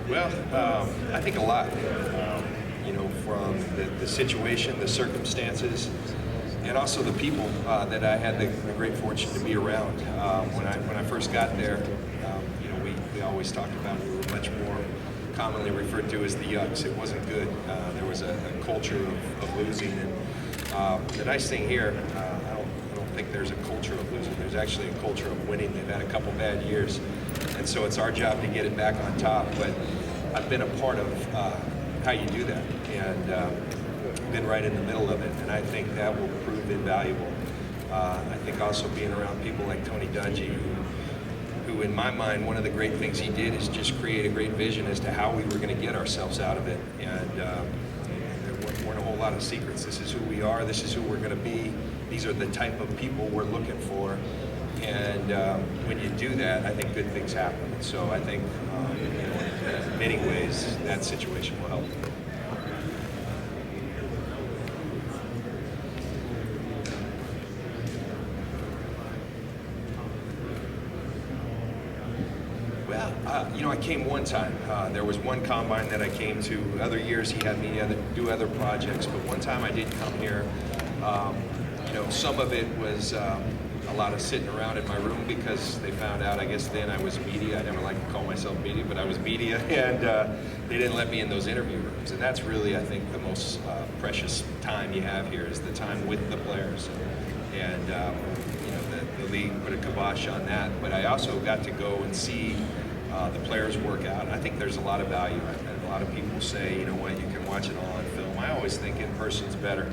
Well, I think a lot. From the situation, the circumstances, and also the people that I had the great fortune to be around. When I first got there, we always talked about we were much more commonly referred to as the Yucks. It wasn't good. There was a culture of losing, and the nice thing here, I don't think there's a culture of losing. There's actually a culture of winning. They've had a couple bad years, and so it's our job to get it back on top. But I've been a part of how you do that, and been right in the middle of it, and I think that will prove invaluable. I think also being around people like Tony Dungy, who in my mind, one of the great things he did is just create a great vision as to how we were going to get ourselves out of it, and there weren't a whole lot of secrets. This is who we are, this is who we're going to be, these are the type of people we're looking for, and when you do that, I think good things happen. So I think in many ways that situation will help. Well, I came one time. There was one combine that I came to. Other years he had me do other projects, but one time I did come here. Some of it was a lot of sitting around in my room because they found out, I guess then I was media. I never like to call myself media, but I was media, and they didn't let me in those interview rooms. And that's really, I think, the most precious time you have here is the time with the players. And the league put a kibosh on that. But I also got to go and see the players work out. And I think there's a lot of value. And a lot of people say, you know what, you can watch it all on film. I always think in person's better.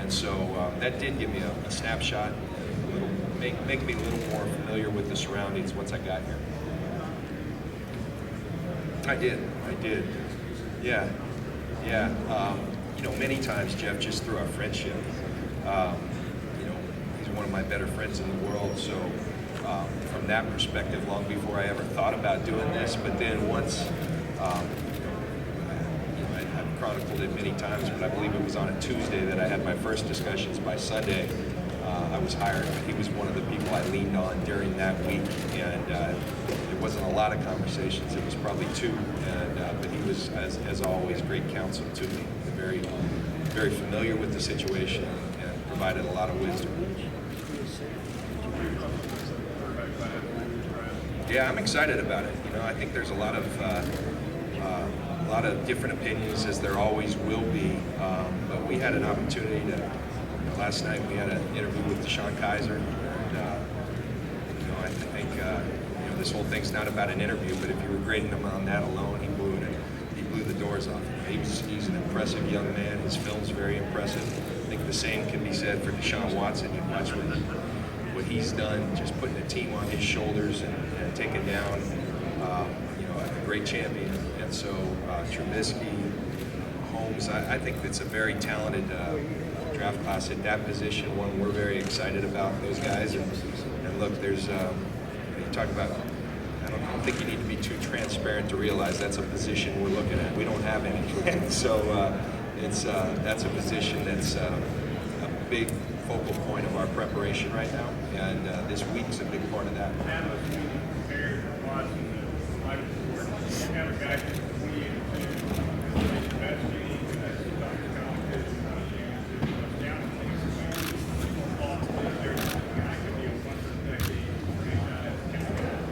And so that did give me a snapshot, make me a little more familiar with the surroundings once I got here. I did. Yeah. Many times, Jeff, just through our friendship. He's one of my better friends in the world, so from that perspective, long before I ever thought about doing this, but then once, I've chronicled it many times, but I believe it was on a Tuesday that I had my first discussions. By Sunday, I was hired. He was one of the people I leaned on during that week, and it wasn't a lot of conversations. It was probably two, but he was, as always, great counsel to me. Very, very familiar with the situation and provided a lot of wisdom. Yeah, I'm excited about it. I think there's a lot of different opinions, as there always will be. But we had an opportunity to. Last night we had an interview with Deshaun Kaiser, and I think this whole thing's not about an interview, but if you were grading him on that alone, he blew the doors off. He's an impressive young man. His film's very impressive. I think the same can be said for Deshaun Watson. You watch what he's done, just putting a team on his shoulders and taking down a great champion. And so Trubisky, Holmes, I think it's a very talented draft class at that position, one we're very excited about, those guys. And look, there's, you talk about, I don't think you need to be too transparent to realize that's a position we're looking at. We don't have any. And so that's a position that's a big focal point of our preparation right now. And this week's a big part of that.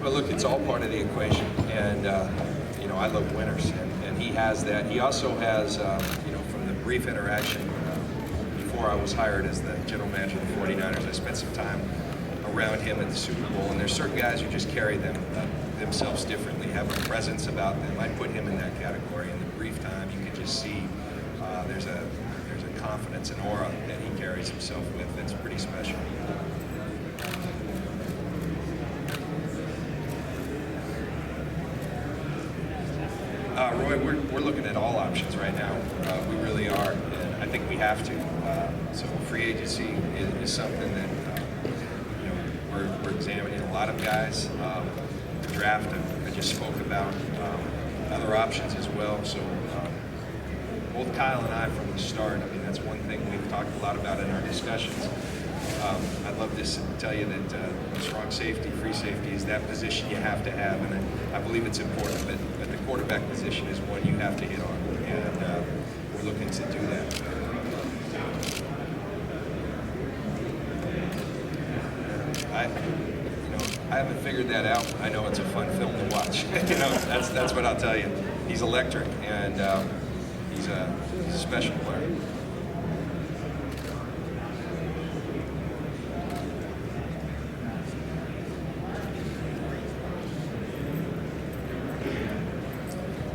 Well, look, it's all part of the equation, and I love winners, and he has that. He also has, from the brief interaction before I was hired as the general manager of the 49ers, I spent some time around him at the Super Bowl, and there's certain guys who just carry themselves differently, have a presence about them. I put him in that category. In the brief time, you can just see there's a confidence and aura that he carries himself with that's pretty special. Roy, we're looking at all options right now. We really are, and I think we have to. So free agency is something that we're examining a lot of guys. The draft, I just spoke about other options as well. So both Kyle and I from the start, that's one thing we've talked a lot about in our discussions. I'd love to tell you that strong safety, free safety is that position you have to have, and I believe it's important, but the quarterback position is one you have to hit on, and we're looking to do that. I haven't figured that out. I know it's a fun film to watch. That's what I'll tell you. He's electric, and he's a special player.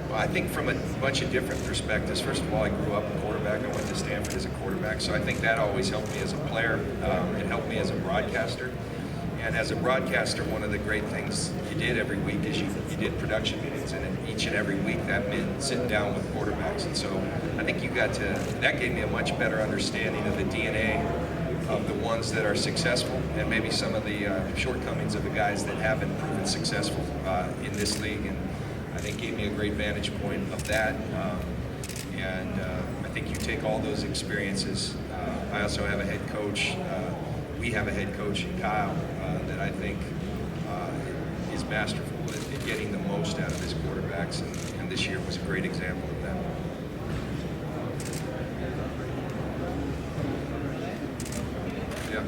Well, I think from a bunch of different perspectives. First of all, I grew up a quarterback. I went to Stanford as a quarterback, so I think that always helped me as a player. It helped me as a broadcaster. And as a broadcaster, one of the great things you did every week is you did production meetings, and each and every week that meant sitting down with quarterbacks. And so I think that gave me a much better understanding of the DNA of the ones that are successful, and maybe some of the shortcomings of the guys that haven't proven successful in this league. And I think gave me a great vantage point of that. I think you take all those experiences. I also have a head coach. We have a head coach in Kyle that I think is masterful at getting the most out of his quarterbacks, and this year was a great example of that. Yeah.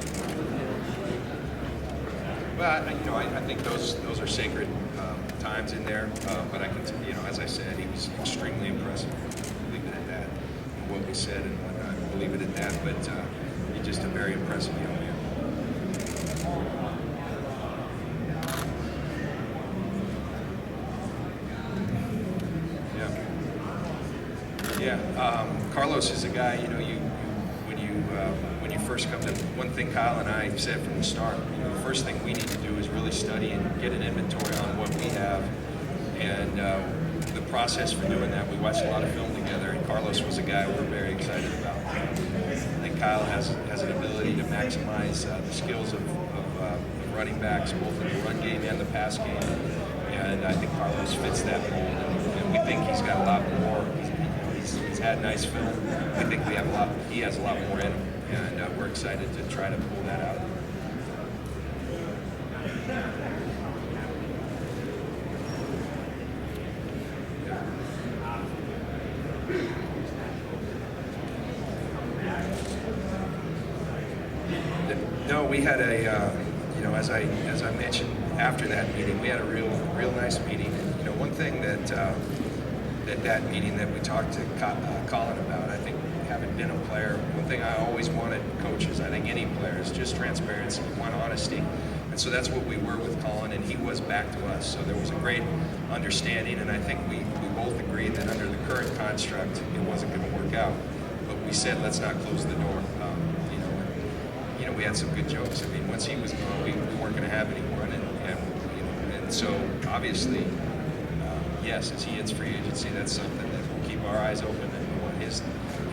Well, I think those are sacred times in there, but I can, as I said, he was extremely impressive. I'll leave it at that. And what we said and whatnot, I'll leave it at that. But he's just a very impressive young man. Yeah, Carlos is a guy. When you first come to, one thing Kyle and I said from the start, the first thing we need to do is really study and get an inventory on what we have, and the process for doing that. We watched a lot of film together, and Carlos was a guy we're very excited about. I think Kyle has an ability to maximize the skills of running backs, both in the run game and the pass game, and I think Carlos fits that mold, and we think he's got a lot more. He's had nice film. We think he has a lot more in him, and we're excited to try to pull that out. No, we had as I mentioned after that meeting, we had a real nice meeting. And, one thing that meeting that we talked to Colin about, I think, having been a player, one thing I always wanted coaches, I think any player, is just transparency, one honesty. And so that's what we were with Colin, and he was back to us. So there was a great understanding, and I think we both agreed that under the current construct, it wasn't going to work out. But we said, let's not close the door. We had some good jokes. I mean, once he was gone, we weren't going to have anyone, and so obviously, yes, as he hits free agency, that's something that will keep our eyes open, and we want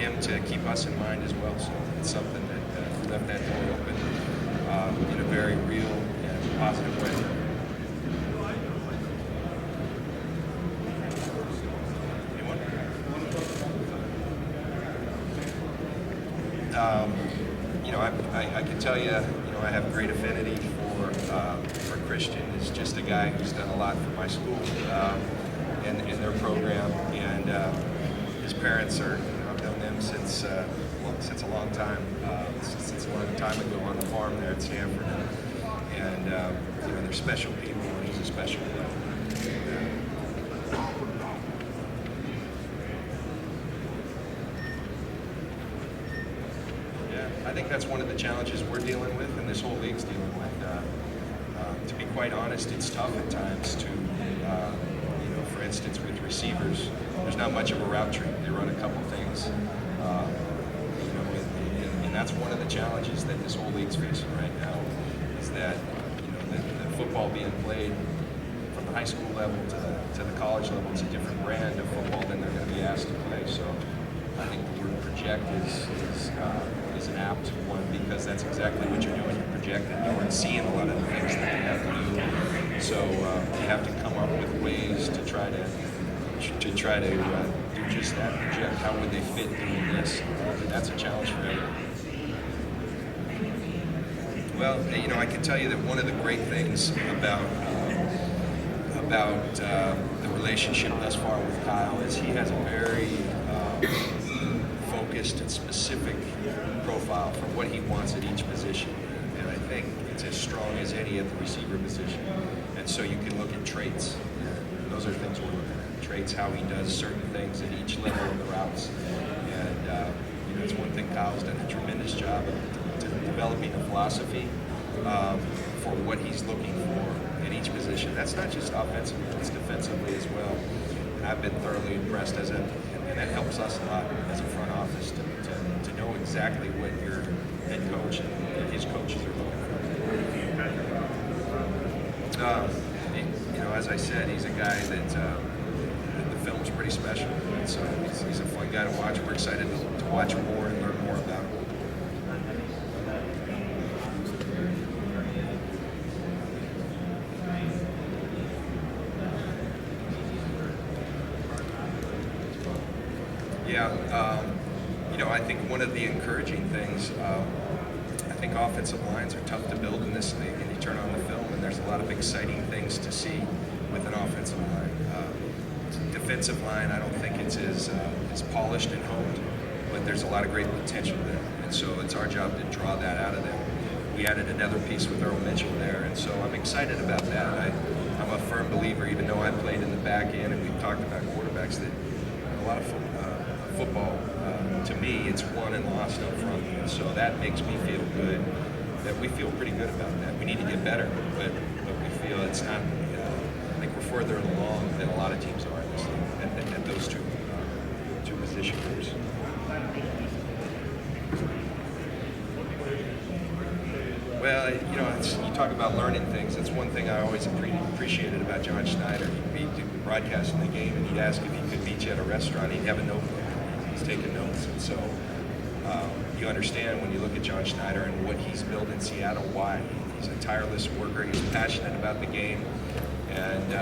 him to keep us in mind as well. So it's something that left that door open in a very real and positive way. Anyone? I can tell you, I have great affinity for Christian. He's just a guy who's done a lot for my school and their program, and his parents are, I've known them since a long time, since a long time ago on the farm there at Stanford, and they're special people, and he's a special guy. I think that's one of the challenges we're dealing with, and this whole league's dealing with. To be quite honest, it's tough at times to, for instance, with receivers, there's not much of a route tree. They run a couple things, and that's one of the challenges that this whole league's facing right now, is that, the football being played from the high school level to the college level, it's a different brand of football than they're going to be asked to play. So I think the word project is an apt one, because that's exactly what you're doing. You're projecting. You aren't seeing a lot of the things that they have to do. So you have to come up with ways to try to do just that. Project. How would they fit doing this? And that's a challenge for everyone. Well, I can tell you that one of the great things about the relationship thus far with Kyle is he has a very focused and specific profile for what he wants at each position, and I think it's as strong as any at the receiver position. And so you can look at traits, and those are things we're looking at. Traits, how he does certain things at each level of the routes, and it's one thing Kyle's done a tremendous job of developing a philosophy for what he's looking for in each position. That's not just offensively, it's defensively as well. And I've been thoroughly impressed and that helps us a lot as a front office to know exactly what your head coach and his coaches are looking for. As I said, he's a guy that the film's pretty special, and so he's a fun guy to watch. We're excited to watch more and learn more about him. I think one of the encouraging things, I think offensive lines are tough to build in this league, and you turn on the film and there's a lot of exciting things to see with an offensive line. Defensive line, I don't think it's as polished and honed, but there's a lot of great potential there, and so it's our job to draw that out of them. We added another piece with Earl Mitchell there, and so I'm excited about that. I'm a firm believer, even though I played in the back end and we've talked about quarterbacks, that a lot of football, to me, it's won and lost up front, and so that makes me feel good, that we feel pretty good about that. We need to get better, but we feel it's not, I think we're further along than a lot of teams are in this league at those two position groups. Well, you talk about learning things. That's one thing I always appreciated about John Schneider. He'd be broadcasting the game, and he'd ask if he could meet you at a restaurant. He'd have a notebook. He's taking notes, and so you understand when you look at John Schneider and what he's built in Seattle, why. He's a tireless worker. He's passionate about the game, and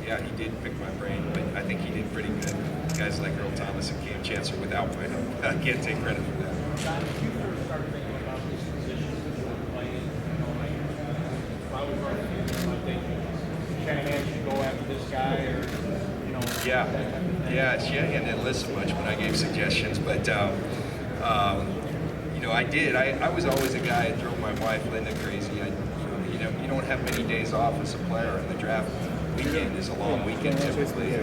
he did pick my brain, but I think he did pretty good. Guys like Earl Thomas and Cam Chancellor without my help, I can't take credit for that. John, did you first start thinking about this position that you were playing? If I was running the game, I think Shanahan should go after this guy, or that type of thing. Yeah, Shanahan didn't listen much when I gave suggestions, but I did. I was always a guy that drove my wife Linda crazy. You don't have many days off as a player, and the draft weekend is a long weekend typically.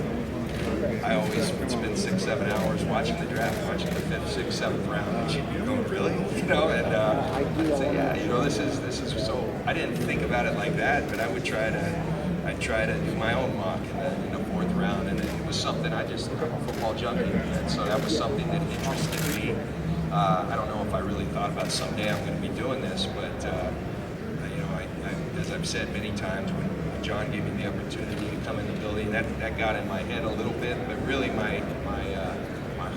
I always would spend 6-7 hours watching the draft, watching the 5th, 6th, 7th round, and she'd be going, really? And I'd say, this is so. I didn't think about it like that, but I'd try to do my own mock in the 4th round, and it was something I'm a football junkie, and so that was something that interested me. I don't know if I really thought about someday I'm going to be doing this, but as I've said many times, when John gave me the opportunity to come in the building, that got in my head a little bit, but really my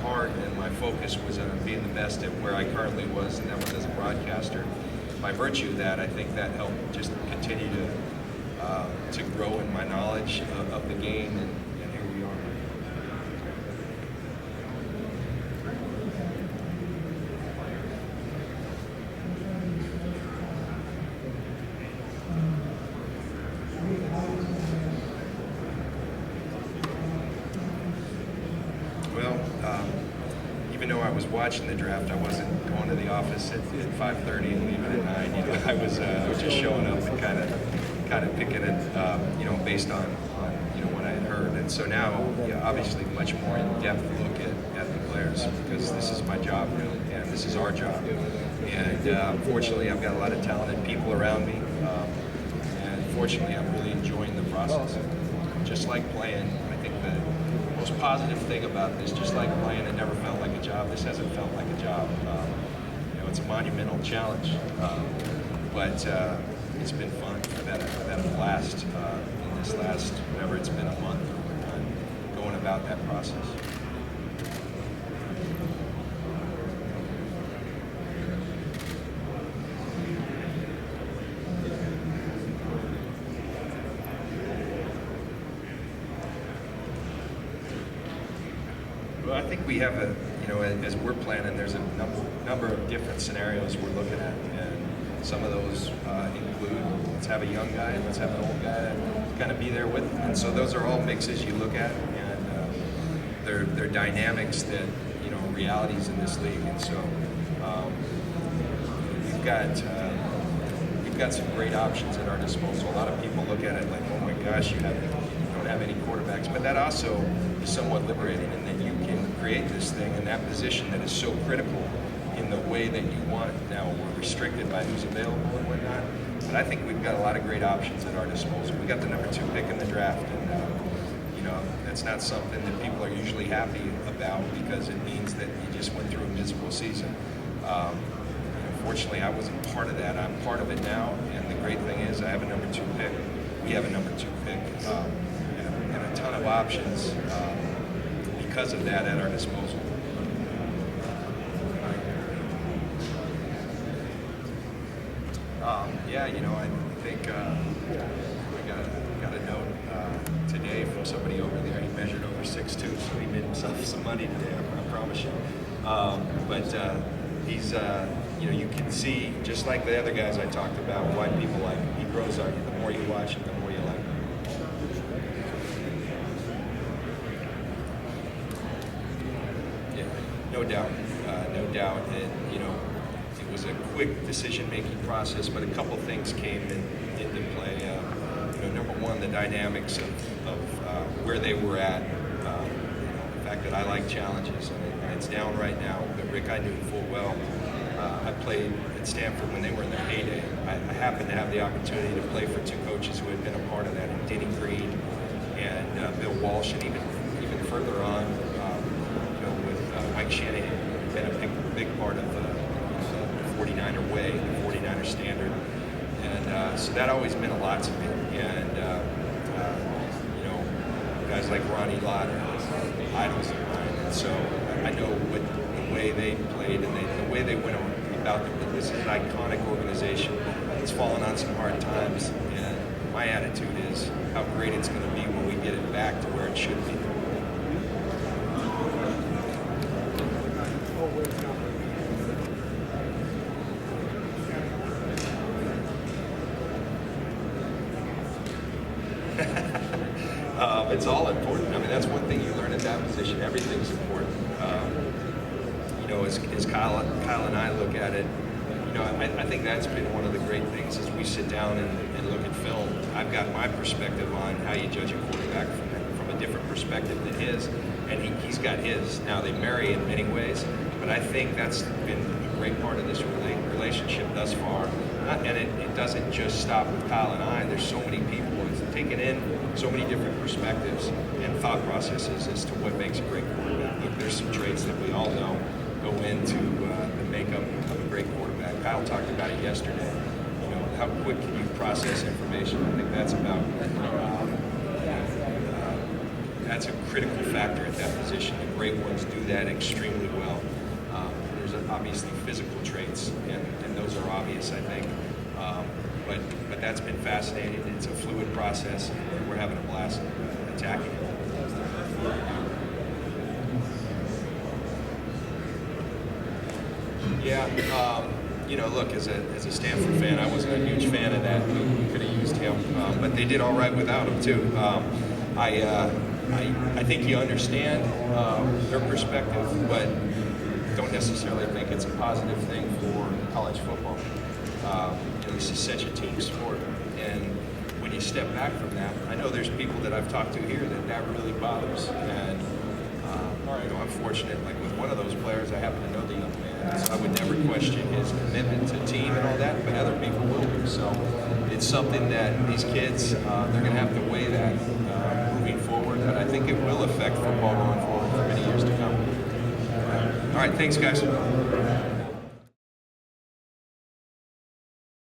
heart and my focus was on being the best at where I currently was, and that was as a broadcaster. By virtue of that, I think that helped just continue to grow in my knowledge of the game, and here we are. Even though I was watching the draft, I wasn't going to the office at 5:30 and leaving at 9. I was just showing up and kind of picking it, based on what I had heard. And so now, obviously, much more in-depth look at the players, because this is my job, really, and this is our job. And fortunately, I've got a lot of talented people around me, and fortunately, I'm really enjoying the process. Just like playing, I think the most positive thing about this, just like playing, it never felt like a job. This hasn't felt like a job. It's a monumental challenge, but it's been fun. I've had a blast in this last, whatever it's been, a month or time, going about that process. Well, I think we have as we're planning, there's a number of different scenarios we're looking at, and Some of those include, let's have a young guy and let's have an old guy to kind of be there with them. And so those are all mixes you look at, and they're dynamics that, you know, realities in this league. And so we've got some great options at our disposal. A lot of people look at it like, oh my gosh, you don't have any quarterbacks. But that also is somewhat liberating, in that you can create this thing in that position that is so critical in the way that you want. Now we're restricted by who's available and whatnot, but I think we've got a lot of great options at our disposal. We got the number 2 pick in the draft, and you know, that's not something that people are usually happy about, because it means that you just went through a miserable season. Fortunately, I wasn't part of that. I'm part of it now, and the great thing is I have a number 2 pick. We have a number 2 pick, and a ton of options because of that at our disposal. Yeah, you know, I think I got a note today from somebody over there. He measured over 6'2", so he made himself some money today, I promise you. But he's, you know, you can see, just like the other guys I talked about, why people like him. He grows on you. The more you watch him, the more you like him. Yeah, no doubt. No doubt. And, you know, it was a quick decision-making process, but a couple things came into play. You know, number one, the dynamics of where they were at. You know, the fact that I like challenges, and it's down right now. But Rick, I knew full well. I played at Stanford when they were in their heyday. I happened to have the opportunity to play for 2 coaches who had been a part of that, in Denny Green and Bill Walsh, and even further on, you know, with Mike Shanahan, who's been a big part of the 49er way, the 49er standard, and so that always meant a lot to me. And you know, guys like Ronnie Lott are idols of mine, and so I know what the way they played and the way they went about it. This is an iconic organization. It's fallen on some hard times, and my attitude is how great it's going to be when we get it back to where it should be. It's all important. I mean, that's one thing you learn at that position. Everything's important. You know, as Kyle and I look at it, you know, I think that's been one of the great things as we sit down and look at film. I've got my perspective on how you judge a quarterback from a different perspective than his, and he's got his. Now, they marry in many ways, but I think that's been a great part of this relationship thus far. And it doesn't just stop with Kyle and I. There's so many people. It's taken in so many different perspectives and thought processes as to what makes a great quarterback. Look, there's some traits that we all know go into the makeup of a great quarterback. Kyle talked about it yesterday. You know, how quick can you process information? I think that's about that's a critical factor at that position. The great ones do that extremely well. There's obviously physical traits, and those are obvious, I think. But that's been fascinating. It's a fluid process, and we're having a blast attacking it. Yeah, you know, look, as a Stanford fan, I wasn't a huge fan of that. We could have used him, but they did all right without him too. I think you understand their perspective, but don't necessarily think it's a positive thing for college football. You know, this is such a team sport, and when you step back from that, I know there's people that I've talked to here that really bothers, and you know, I'm fortunate, like with one of those players, I happen to know the young man, so I would never question his commitment to team and all that, but other people will do. So it's something that these kids, they're going to have to weigh that moving forward, but I think it will affect football going forward for many years to come. All right, thanks, guys.